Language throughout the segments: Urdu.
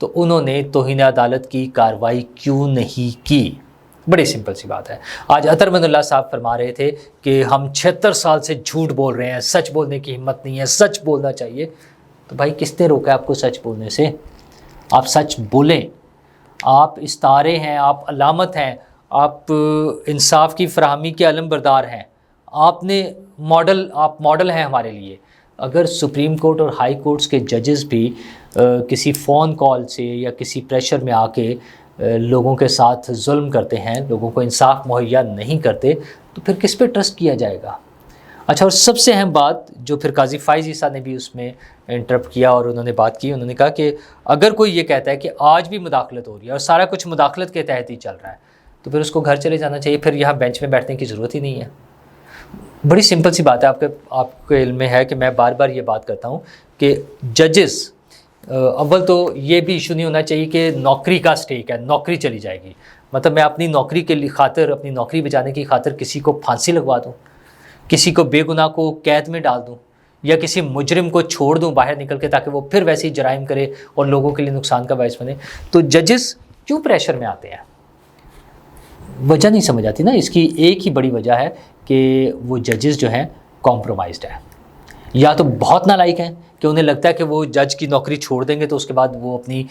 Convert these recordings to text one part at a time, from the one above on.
تو انہوں نے توہین عدالت کی کارروائی کیوں نہیں کی؟ بڑی سمپل سی بات ہے. آج عطر من اللہ صاحب فرما رہے تھے کہ ہم 76 سال سے جھوٹ بول رہے ہیں, سچ بولنے کی ہمت نہیں ہے, سچ بولنا چاہیے. تو بھائی کس نے روکا آپ کو سچ بولنے سے؟ آپ سچ بولیں. آپ استارے ہیں, آپ علامت ہیں, آپ انصاف کی فراہمی کے علم بردار ہیں. آپ ماڈل ہیں ہمارے لیے. اگر سپریم کورٹ اور ہائی کورٹس کے ججز بھی کسی فون کال سے یا کسی پریشر میں آ کے لوگوں کے ساتھ ظلم کرتے ہیں, لوگوں کو انصاف مہیا نہیں کرتے, تو پھر کس پہ ٹرسٹ کیا جائے گا؟ اچھا, اور سب سے اہم بات جو پھر قاضی فائز عیسیٰ نے بھی اس میں انٹرپٹ کیا اور انہوں نے بات کی, انہوں نے کہا کہ اگر کوئی یہ کہتا ہے کہ آج بھی مداخلت ہو رہی ہے اور سارا کچھ مداخلت کے تحت ہی چل رہا ہے, تو پھر اس کو گھر چلے جانا چاہیے, پھر یہاں بینچ میں بیٹھنے کی ضرورت ہی نہیں ہے. بڑی سمپل سی بات ہے. آپ کے علم میں ہے کہ میں بار بار یہ بات کرتا ہوں کہ ججز, اول تو یہ بھی ایشو نہیں ہونا چاہیے کہ نوکری کا سٹیک ہے, نوکری چلی جائے گی. مطلب میں اپنی نوکری کے خاطر, اپنی نوکری بچانے کی خاطر کسی کو پھانسی لگوا دوں, کسی کو بے گناہ کو قید میں ڈال دوں, یا کسی مجرم کو چھوڑ دوں باہر نکل کے تاکہ وہ پھر ویسے ہی جرائم کرے اور لوگوں کے لیے نقصان کا باعث بنے. تو ججز کیوں پریشر میں آتے ہیں؟ وجہ نہیں سمجھ آتی نا. اس کی ایک ہی بڑی وجہ ہے کہ وہ ججز جو ہیں کمپرومائزڈ ہیں, یا تو بہت نالائق ہیں کہ انہیں لگتا ہے کہ وہ جج کی نوکری چھوڑ دیں گے تو اس کے بعد وہ اپنی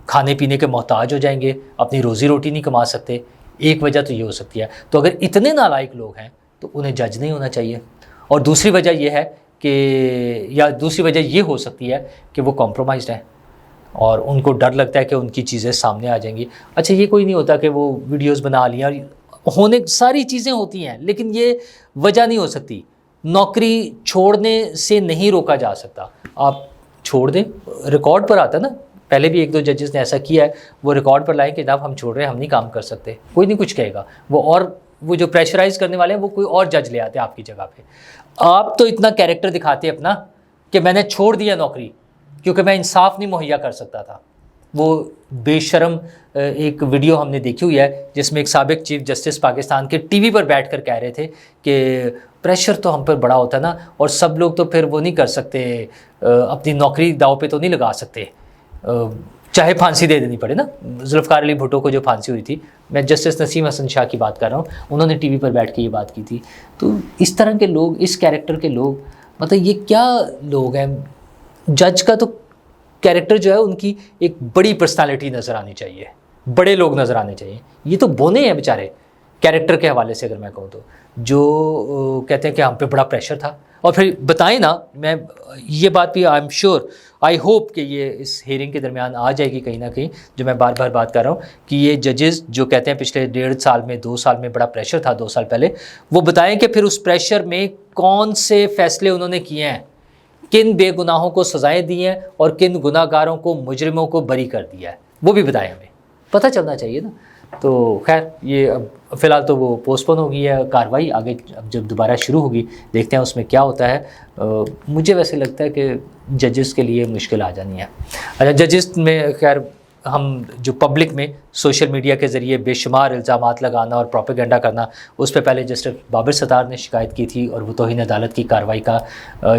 کھانے پینے کے محتاج ہو جائیں گے, اپنی روزی روٹی نہیں کما سکتے. ایک وجہ تو یہ ہو سکتی ہے. تو اگر اتنے نالائق لوگ ہیں تو انہیں جج نہیں ہونا چاہیے. اور دوسری وجہ یہ ہے کہ, یا دوسری وجہ یہ ہو سکتی ہے کہ وہ کمپرومائزڈ ہیں اور ان کو ڈر لگتا ہے کہ ان کی چیزیں سامنے آ جائیں گی. اچھا, یہ کوئی نہیں ہوتا کہ وہ ویڈیوز بنا لیا, ہونے ساری چیزیں ہوتی ہیں, لیکن یہ وجہ نہیں ہو سکتی. نوکری چھوڑنے سے نہیں روکا جا سکتا. آپ چھوڑ دیں, ریکارڈ پر آتا ہے نا, پہلے بھی 1-2 ججز نے ایسا کیا ہے, وہ ریکارڈ پر لائیں کہ جناب ہم چھوڑ رہے ہیں, ہم نہیں کام کر سکتے, کوئی نہیں کچھ کہے گا. وہ جو پریشرائز کرنے والے ہیں وہ کوئی اور جج لے آتے ہیں آپ کی جگہ پہ. آپ تو اتنا کیریکٹر دکھاتے ہیں اپنا کہ میں نے چھوڑ دیا نوکری کیونکہ میں انصاف نہیں مہیا کر سکتا تھا. وہ بے شرم ایک ویڈیو ہم نے دیکھی ہوئی ہے جس میں ایک سابق چیف جسٹس پاکستان کے ٹی وی پر بیٹھ کر کہہ رہے تھے کہ پریشر تو ہم پر بڑا ہوتا ہے نا, اور سب لوگ تو پھر وہ نہیں کر سکتے, اپنی نوکری داؤ پہ تو نہیں لگا سکتے, چاہے پھانسی دے دینی پڑے نا. ذوالفقار علی بھٹو کو جو پھانسی ہوئی تھی, میں جسٹس نسیم حسن شاہ کی بات کر رہا ہوں, انہوں نے ٹی وی پر بیٹھ کے یہ بات کی تھی. تو اس طرح کے لوگ, اس کیریکٹر کے لوگ, مطلب یہ کیا لوگ ہیں؟ جج کا تو کیریکٹر جو ہے ان کی ایک بڑی پرسنالٹی نظر آنی چاہیے, بڑے لوگ نظر آنے چاہیے. یہ تو بونے ہیں بیچارے کیریکٹر کے حوالے سے. اگر میں کہوں تو جو کہتے ہیں کہ ہم پہ بڑا پریشر تھا, اور پھر بتائیں نا, میں یہ بات بھی I am sure, I hope کہ یہ اس ہیئرنگ کے درمیان آ جائے گی کہیں نہ کہیں, جو میں بار بار بات کر رہا ہوں کہ یہ ججز جو کہتے ہیں پچھلے 1.5 سال میں 2 سال میں بڑا پریشر تھا 2 سال پہلے, وہ بتائیں کہ پھر اس پریشر میں کون سے فیصلے انہوں نے کیے ہیں, کن بے گناہوں کو سزائیں دی ہیں اور کن گناہ گاروں کو, مجرموں کو بری کر دیا ہے, وہ بھی بتائیں. ہمیں پتہ چلنا چاہیے نا. تو خیر, یہ اب فی الحال تو وہ پوسٹ پون ہو گئی ہے کارروائی, آگے اب جب دوبارہ شروع ہوگی دیکھتے ہیں اس میں کیا ہوتا ہے. مجھے ویسے لگتا ہے کہ ججز کے لیے مشکل آ جانی ہے. اچھا, ججز میں خیر ہم جو پبلک میں سوشل میڈیا کے ذریعے بے شمار الزامات لگانا اور پروپیگنڈا کرنا, اس پہ پہلے جسٹس بابر ستار نے شکایت کی تھی اور وہ توہین عدالت کی کارروائی کا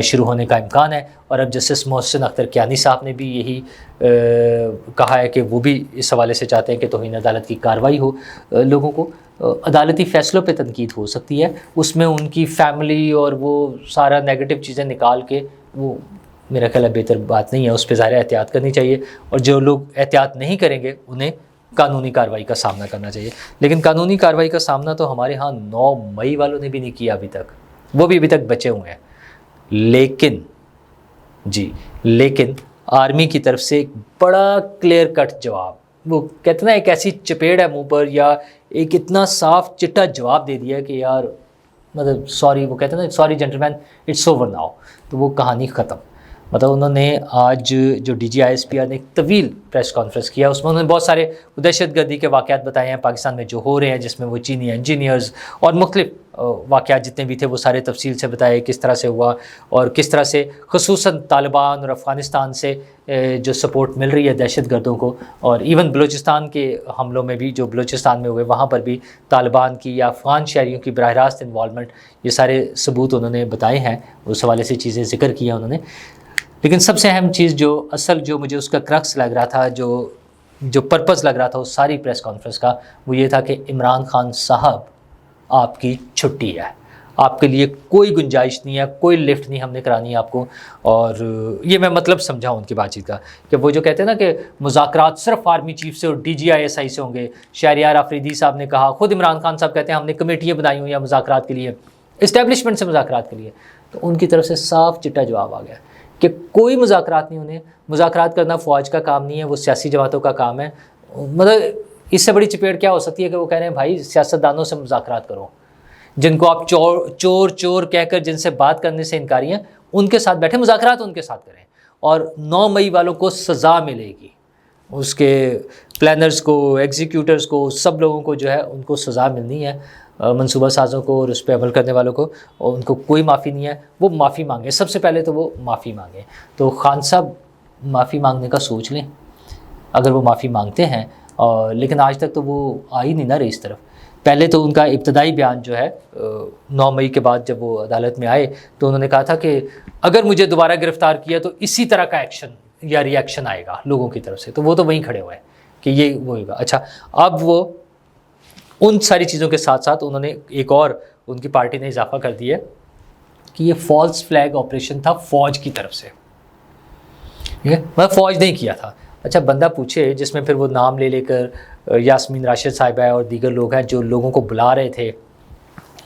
شروع ہونے کا امکان ہے. اور اب جسٹس محسن اختر کیانی صاحب نے بھی یہی کہا ہے کہ وہ بھی اس حوالے سے چاہتے ہیں کہ توہین عدالت کی کارروائی ہو. لوگوں کو عدالتی فیصلوں پہ تنقید ہو سکتی ہے, اس میں ان کی فیملی اور وہ سارا نیگیٹو چیزیں نکال کے, وہ میرا خیال ہے بہتر بات نہیں ہے. اس پہ ظاہر احتیاط کرنی چاہیے, اور جو لوگ احتیاط نہیں کریں گے انہیں قانونی کارروائی کا سامنا کرنا چاہیے. لیکن قانونی کارروائی کا سامنا تو ہمارے ہاں 9 مئی والوں نے بھی نہیں کیا ابھی تک, وہ بھی ابھی تک بچے ہوئے ہیں. لیکن آرمی کی طرف سے ایک بڑا کلیئر کٹ جواب, وہ کہتے ہیں ایک ایسی چپیڑ ہے منہ پر, یا ایک اتنا صاف چٹا جواب دے دیا کہ یار مطلب سوری, وہ کہتے ہیں نا sorry gentleman it's over now, تو وہ کہانی ختم. مطلب انہوں نے آج جو D G I S P R نے ایک طویل پریس کانفرنس کیا, اس میں انہوں نے بہت سارے دہشت گردی کے واقعات بتائے ہیں پاکستان میں جو ہو رہے ہیں, جس میں وہ چینی انجینئرز اور مختلف واقعات جتنے بھی تھے وہ سارے تفصیل سے بتائے کس طرح سے ہوا, اور کس طرح سے خصوصاً طالبان اور افغانستان سے جو سپورٹ مل رہی ہے دہشت گردوں کو, اور ایون بلوچستان کے حملوں میں بھی جو بلوچستان میں ہوئے وہاں پر بھی طالبان کی یا افغان شہریوں کی براہ راست انوالومنٹ, یہ سارے ثبوت انہوں نے بتائے ہیں, اس حوالے سے چیزیں ذکر کی ہیں انہوں نے. لیکن سب سے اہم چیز جو مجھے اس کا کرکس لگ رہا تھا، جو پرپز لگ رہا تھا اس ساری پریس کانفرنس کا، وہ یہ تھا کہ عمران خان صاحب آپ کی چھٹی ہے، آپ کے لیے کوئی گنجائش نہیں ہے، کوئی لفٹ نہیں ہم نے کرانی ہے آپ کو. اور یہ میں مطلب سمجھا ان کی بات چیت کا کہ وہ جو کہتے ہیں نا کہ مذاکرات صرف آرمی چیف سے اور DGI SI سے ہوں گے. شہریار آفریدی صاحب نے کہا، خود عمران خان صاحب کہتے ہیں ہم نے کمیٹیاں بنائی ہوئی ہیں مذاکرات کے لیے، اسٹیبلشمنٹ سے مذاکرات کے لیے. تو ان کی طرف سے صاف چٹا جواب آ گیا کہ کوئی مذاکرات نہیں، انہیں مذاکرات کرنا فوج کا کام نہیں ہے، وہ سیاسی جماعتوں کا کام ہے. مطلب اس سے بڑی چپیٹ کیا ہو سکتی ہے کہ وہ کہہ رہے ہیں بھائی سیاستدانوں سے مذاکرات کرو، جن کو آپ چور کہہ کر جن سے بات کرنے سے انکاری ہیں، ان کے ساتھ بیٹھے مذاکرات ان کے ساتھ کریں، اور 9 مئی والوں کو سزا ملے گی، اس کے پلانرز کو، ایگزیکیوٹرز کو، سب لوگوں کو جو ہے ان کو سزا ملنی ہے، منصوبہ سازوں کو اور اس پہ عمل کرنے والوں کو، اور ان کو کوئی معافی نہیں ہے. وہ معافی مانگیں، سب سے پہلے تو وہ معافی مانگیں. تو خان صاحب معافی مانگنے کا سوچ لیں اگر وہ معافی مانگتے ہیں. لیکن آج تک تو وہ آ ہی نہیں نہ رہی اس طرف. پہلے تو ان کا ابتدائی بیان جو ہے 9 مئی کے بعد جب وہ عدالت میں آئے تو انہوں نے کہا تھا کہ اگر مجھے دوبارہ گرفتار کیا تو اسی طرح کا ایکشن یا ری ایکشن آئے گا لوگوں کی طرف سے. تو وہ تو وہیں کھڑے ہوئے ہیں کہ یہ وہ ہوگا. اچھا، اب وہ ان ساری چیزوں کے ساتھ ساتھ انہوں نے ایک اور ان کی پارٹی نے اضافہ کر دیا ہے کہ یہ فالس فلیگ آپریشن تھا فوج کی طرف سے، فوج نہیں کیا تھا. اچھا، بندہ پوچھے جس میں پھر وہ نام لے کر یاسمین راشد صاحبہ اور دیگر لوگ ہیں جو لوگوں کو بلا رہے تھے،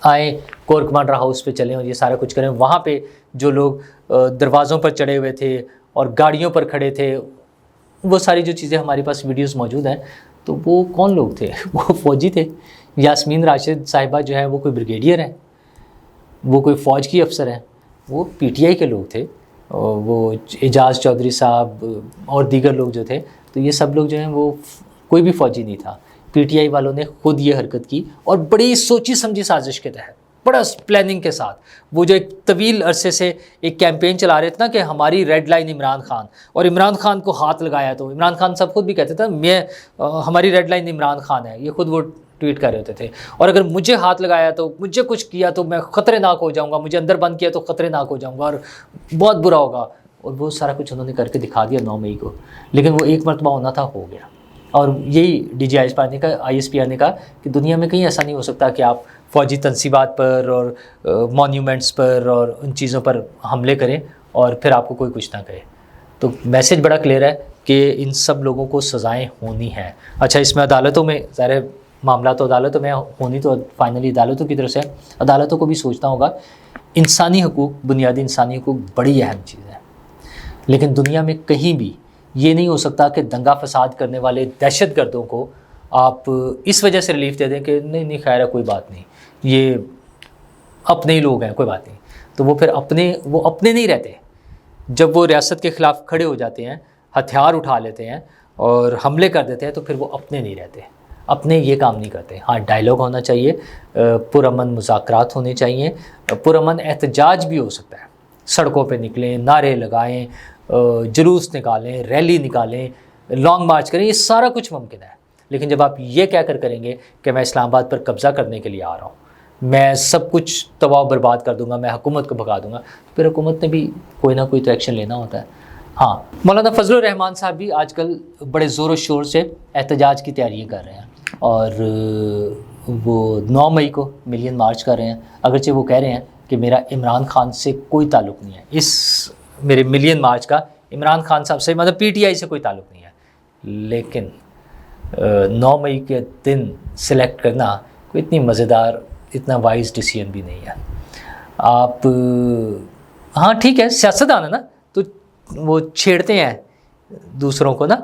آئیں کور کمانڈر ہاؤس پہ چلیں اور یہ سارا کچھ کریں. وہاں پہ جو لوگ دروازوں پر چڑھے ہوئے تھے اور گاڑیوں پر کھڑے تھے، وہ ساری جو چیزیں ہمارے پاس ویڈیوز موجود ہیں، تو وہ کون لوگ تھے؟ وہ فوجی تھے. یاسمین راشد صاحبہ جو ہے وہ کوئی بریگیڈیئر ہیں، وہ کوئی فوج کی افسر ہیں، وہ PTI کے لوگ تھے. وہ اعجاز چودھری صاحب اور دیگر لوگ جو تھے، تو یہ سب لوگ جو ہیں وہ کوئی بھی فوجی نہیں تھا. PTI والوں نے خود یہ حرکت کی اور بڑی سوچی سمجھی سازش کے تحت، بڑا پلاننگ کے ساتھ. وہ جو ایک طویل عرصے سے ایک کیمپین چلا رہے تھے نا کہ ہماری ریڈ لائن عمران خان، اور عمران خان کو ہاتھ لگایا تو عمران خان صاحب خود بھی کہتے تھے ہماری ریڈ لائن عمران خان ہے، یہ خود وہ ٹویٹ کر رہے ہوتے تھے. اور اگر مجھے ہاتھ لگایا تو، مجھے کچھ کیا تو میں خطرے ناک ہو جاؤں گا، مجھے اندر بند کیا تو خطرے ناک ہو جاؤں گا اور بہت برا ہوگا. اور وہ سارا کچھ انہوں نے کر کے دکھا دیا 9 مئی کو. لیکن وہ ایک مرتبہ ہونا تھا، ہو گیا. اور یہی ISPR نے کہا کہ دنیا میں کہیں ایسا نہیں ہو سکتا کہ آپ فوجی تنصیبات پر اور مونیومنٹس پر اور ان چیزوں پر حملے کریں اور پھر آپ کو کوئی کچھ نہ کہے. تو میسج بڑا کلیئر ہے کہ ان سب لوگوں کو سزائیں ہونی ہیں. اچھا، اس میں عدالتوں میں ظاہر معاملہ تو عدالتوں میں ہونی تو فائنلی عدالتوں کی طرف سے، عدالتوں کو بھی سوچنا ہوگا. انسانی حقوق، بنیادی انسانی حقوق بڑی اہم چیز ہے، لیکن دنیا میں کہیں بھی یہ نہیں ہو سکتا کہ دنگا فساد کرنے والے دہشت گردوں کو آپ اس وجہ سے ریلیف دے دیں کہ نہیں خیر ہے، کوئی بات نہیں، یہ اپنے ہی لوگ ہیں، کوئی بات نہیں. تو وہ پھر وہ اپنے نہیں رہتے. جب وہ ریاست کے خلاف کھڑے ہو جاتے ہیں، ہتھیار اٹھا لیتے ہیں اور حملے کر دیتے ہیں، تو پھر وہ اپنے نہیں رہتے، اپنے یہ کام نہیں کرتے. ہاں، ڈائیلاگ ہونا چاہیے، پرامن مذاکرات ہونے چاہیے، پرامن احتجاج بھی ہو سکتا ہے. سڑکوں پہ نکلیں، نعرے لگائیں، جلوس نکالیں، ریلی نکالیں، لانگ مارچ کریں، یہ سارا کچھ ممکن ہے. لیکن جب آپ یہ کہہ کر کریں گے کہ میں اسلام آباد پر قبضہ کرنے کے لیے آ رہا ہوں، میں سب کچھ تباہ و برباد کر دوں گا، میں حکومت کو بھگا دوں گا، پھر حکومت نے بھی کوئی نہ کوئی تو ایکشن لینا ہوتا ہے. ہاں، مولانا فضل الرحمان صاحب بھی آج کل بڑے زور و شور سے احتجاج کی تیاریاں کر رہے ہیں، اور وہ 9 مئی کو ملین مارچ کر رہے ہیں. اگرچہ وہ کہہ رہے ہیں کہ میرا عمران خان سے کوئی تعلق نہیں ہے، اس میرے ملین مارچ کا عمران خان صاحب سے، مطلب PTI سے کوئی تعلق نہیں ہے. لیکن 9 مئی کے دن سلیکٹ کرنا کوئی اتنی مزیدار، اتنا وائز ڈیسیژن بھی نہیں ہے. آپ ہاں ٹھیک ہے، سیاستدان ہے نا، تو وہ چھیڑتے ہیں دوسروں کو نا،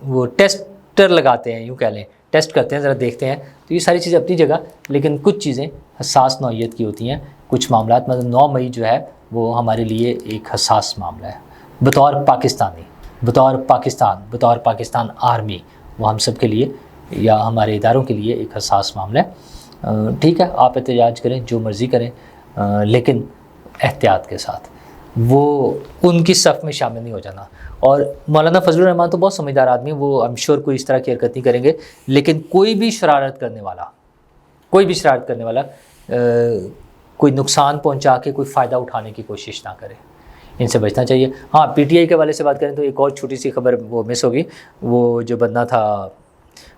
وہ ٹیسٹر لگاتے ہیں، یوں کہہ لیں، ٹیسٹ کرتے ہیں، ذرا دیکھتے ہیں. تو یہ ساری چیزیں اپنی جگہ، لیکن کچھ چیزیں حساس نوعیت کی ہوتی ہیں. کچھ معاملات، مطلب 9 مئی جو ہے وہ ہمارے لیے ایک حساس معاملہ ہے. بطور پاکستانی، بطور پاکستان آرمی، وہ ہم سب کے لیے یا ہمارے اداروں کے لیے ایک حساس معاملہ ہے. ٹھیک ہے، آپ احتجاج کریں، جو مرضی کریں، لیکن احتیاط کے ساتھ. وہ ان کی صف میں شامل نہیں ہو جانا. اور مولانا فضل الرحمان تو بہت سمجھدار آدمی، وہ I'm sure کوئی اس طرح کی حرکت نہیں کریں گے. لیکن کوئی بھی شرارت کرنے والا کوئی نقصان پہنچا کے کوئی فائدہ اٹھانے کی کوشش نہ کرے. ان سے بچنا چاہیے. ہاں پی ٹی آئی کے حوالے سے بات کریں تو ایک اور چھوٹی سی خبر وہ مس ہوگی. وہ جو بندہ تھا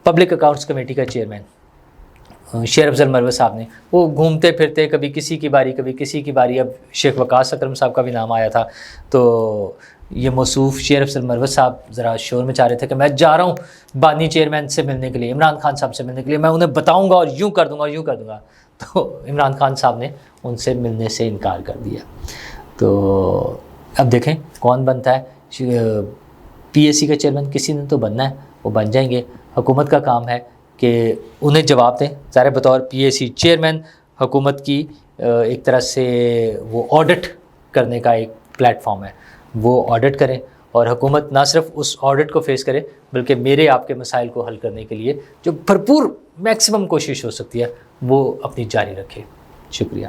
پبلک اکاؤنٹس کمیٹی کا چیئرمین شیر افضل مروت صاحب نے، وہ گھومتے پھرتے کبھی کسی کی باری کبھی کسی کی باری، اب شیخ وقاص اکرم صاحب کا بھی نام آیا تھا، تو یہ موصوف شیر افضل مروت صاحب ذرا شور میں چاہ رہے تھے کہ میں جا رہا ہوں بانی چیئرمین سے ملنے کے لیے، عمران خان صاحب سے ملنے کے لیے، میں انہیں بتاؤں گا اور یوں کر دوں گا یوں کر دوں گا. تو عمران خان صاحب نے ان سے ملنے سے انکار کر دیا. تو اب دیکھیں کون بنتا ہے پی ایس سی کا چیئرمین، کسی نے تو بننا ہے، وہ بن جائیں گے. حکومت کا کام ہے کہ انہیں جواب دیں. ظاہر بطور پی ایس سی چیئرمین حکومت کی ایک طرح سے وہ آڈٹ کرنے کا ایک پلیٹ فارم ہے، وہ آڈٹ کریں اور حکومت نہ صرف اس آڈٹ کو فیس کرے بلکہ میرے آپ کے مسائل کو حل کرنے کے لیے جو بھرپور میکسیمم کوشش ہو سکتی ہے وہ اپنی جاری رکھے. شکریہ.